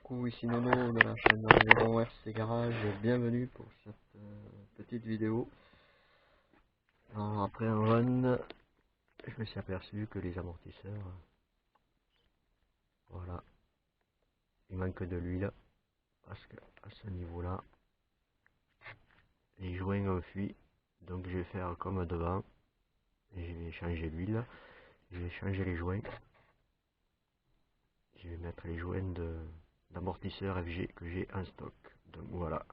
Coucou, ici Nono de la chaîne Environ RC Garage, bienvenue pour cette petite vidéo. Alors, après un run, je me suis aperçu que les amortisseurs, voilà, il manque de l'huile, parce que à ce niveau là, les joints ont fui, donc je vais faire comme devant, et je vais changer l'huile, je vais changer les joints, je vais mettre les joints d'amortisseur FG que j'ai en stock, donc voilà.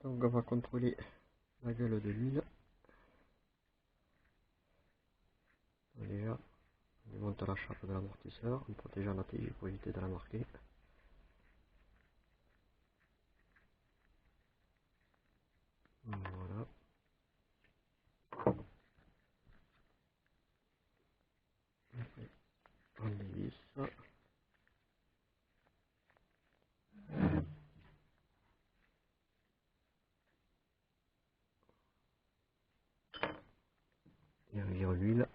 Donc on va contrôler la gueule de l'huile. Déjà, on monte la chape de l'amortisseur en protégeant la tige pour éviter de la marquer. Voilà. Après, on dévisse. Et on vire l'huile.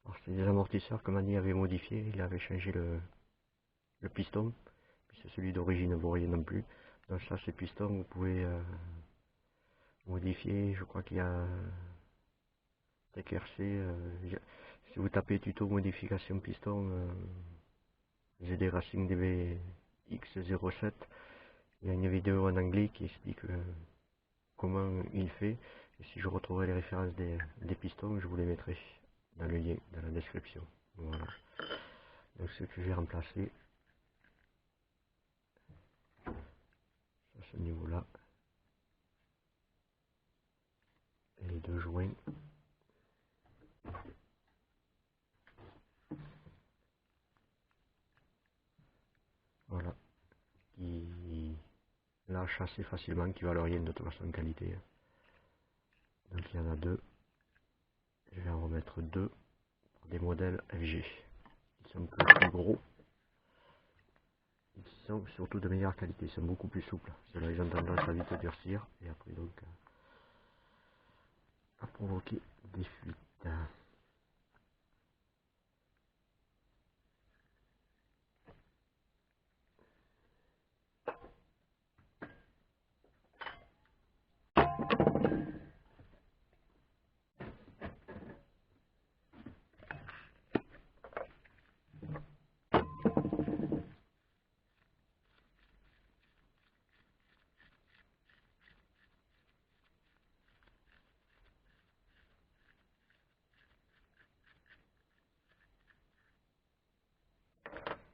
Alors c'est des amortisseurs que Manny avait modifié. Il avait changé le piston. Puis c'est celui d'origine, vous voyez non plus. Donc ça c'est piston, vous pouvez modifier. Je crois qu'il y a TQRC. Si vous tapez tuto modification piston GD Racing DB X07, il y a une vidéo en anglais qui explique comment il fait. Et si je retrouverai les références des pistons, je vous les mettrai dans le lien, dans la description. Voilà. Donc ce que j'ai remplacé à ce niveau-là, et les deux joints. Voilà. Qui lâchent assez facilement, qui valent rien de toute façon de qualité. Donc il y en a deux. Je vais en remettre deux pour des modèles FG. Ils sont un peu plus gros. Ils sont surtout de meilleure qualité. Ils sont beaucoup plus souples. Ceux-là, ils ont tendance à vite durcir et après donc à provoquer des fuites.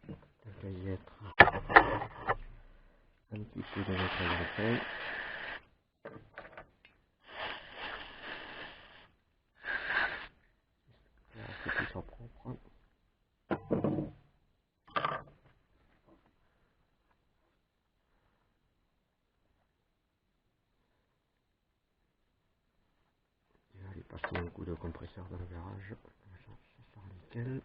Donc là, il y a un petit peu de nettoyage de feuilles. C'est tout ça propre. Je vais aller passer un coup de compresseur dans le garage. Ça sera nickel.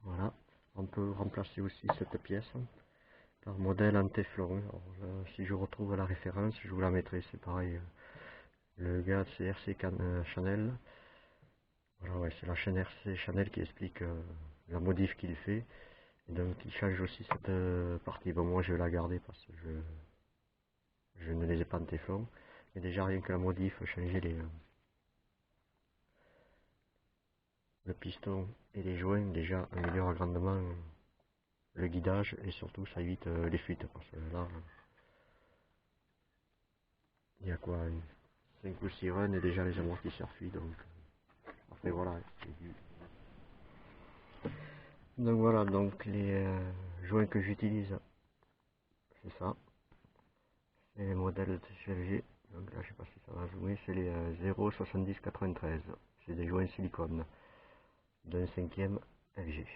Voilà. On peut remplacer aussi cette pièce par modèle en téflon. Alors, si je retrouve la référence, je vous la mettrai. C'est pareil. Le gars c'est RC Chanel. Voilà, ouais, c'est la chaîne RC Chanel qui explique la modif qu'il fait. Et donc il change aussi cette partie. Bon, moi je vais la garder parce que je ne les ai pas en téflon. Mais déjà rien que la modif, changer le piston et les joints, déjà améliore grandement le guidage et surtout ça évite les fuites. Parce que là, il y a quoi, 5 ou 6 runs et déjà les amortisseurs fuient. Donc après voilà. Donc voilà, donc les joints que j'utilise, c'est ça. C'est les modèles de GLG. Donc là, je sais pas si ça va zoomer, c'est les 0,7093. C'est des joints silicone d'un 5e LG.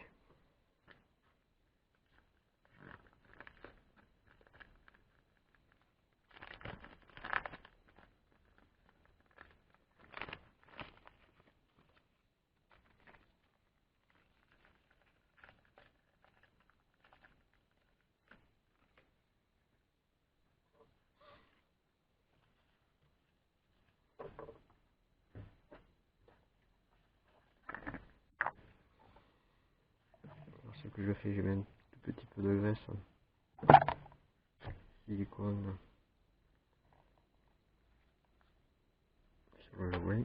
Alors, ce que je fais, je mets un tout petit peu de graisse silicone sur le joint.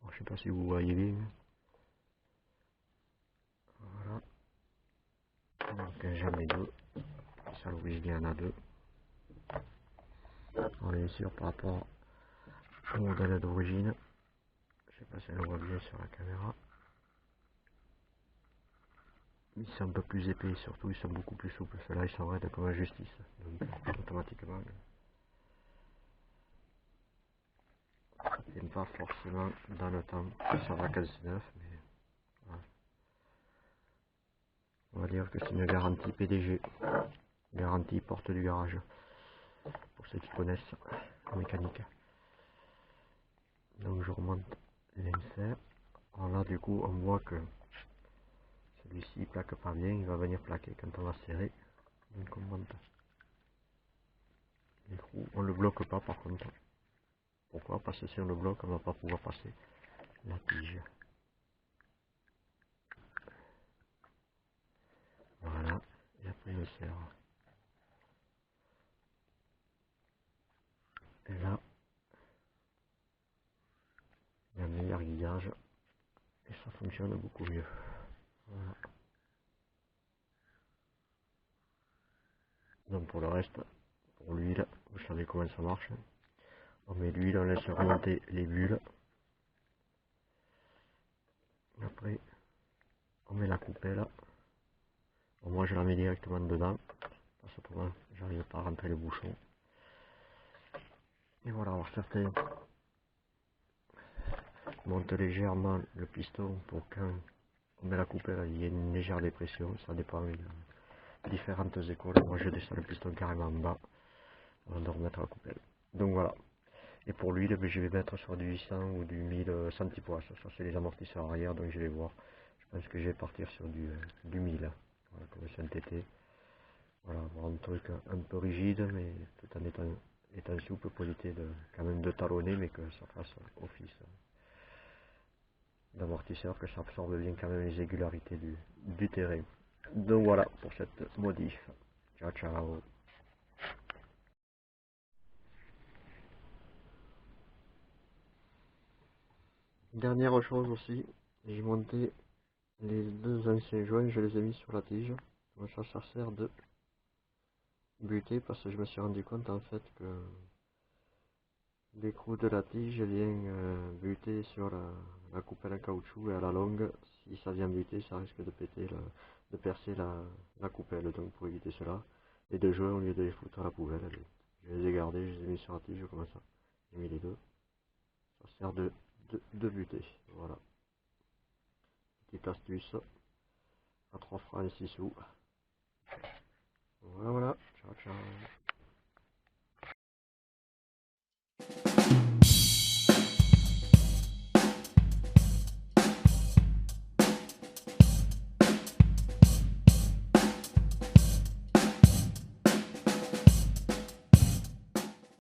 Alors, je sais pas si vous voyez bien. Voilà. Donc j'en ai deux. Ça, l'origine, il y en a deux. Alors, bien sûr, par rapport au modèle d'origine, je sais pas si on le voit bien sur la caméra. Ils sont un peu plus épais, surtout ils sont beaucoup plus souples. Ceux-là, ils sont raides comme la justice. Donc automatiquement, ils viennent pas forcément dans le temps. Ça va 15,9, mais voilà. On va dire que c'est une garantie PDG. Garantie porte du garage. Pour ceux qui connaissent la mécanique. Donc je remonte l'insert. Alors là, du coup, on voit que celui-ci il plaque pas bien. Il va venir plaquer quand on va serrer. Donc on monte l'écrou. On le bloque pas par contre. Pourquoi? Parce que si on le bloque, on va pas pouvoir passer la tige. Voilà. Et après je serre. Et là, il y a un meilleur guidage. Et ça fonctionne beaucoup mieux. Voilà. Donc pour le reste, pour l'huile, vous savez comment ça marche. On met l'huile, on laisse remonter les bulles. Après, on met la coupelle. Bon, moi je la mets directement dedans. Parce que pour moi, j'arrive pas à rentrer le bouchon. Et voilà, alors certains montent légèrement le piston pour quand on met la coupelle, il y a une légère dépression. Ça dépend, il y a différentes écoles. Moi je descends le piston carrément en bas avant de remettre la coupelle. Donc voilà. Et pour l'huile, je vais mettre sur du 800 ou du 1000 centipois. Ça c'est les amortisseurs arrière, donc je vais voir. Je pense que je vais partir sur du 1000. Voilà, comme c'est un TT. Voilà, avoir un truc un peu rigide, mais tout en étant souple pour éviter quand même de talonner, mais que ça fasse office d'amortisseur, que ça absorbe bien quand même les régularités du terrain. Donc voilà pour cette modif. Ciao ciao. Dernière chose aussi, j'ai monté les deux anciens joints, je les ai mis sur la tige. Donc ça sert de butée parce que je me suis rendu compte en fait que l'écrou de la tige vient buter sur la coupelle en caoutchouc et à la longue, si ça vient buter, ça risque de péter, de percer la coupelle. Donc pour éviter cela, les deux joints, au lieu de les foutre à la poubelle, je les ai gardés, je les ai mis sur la tige comme ça. J'ai mis les deux. Ça sert de buter. Voilà. Petite astuce à 3 francs et 6 sous. Voilà, voilà. Ciao, ciao.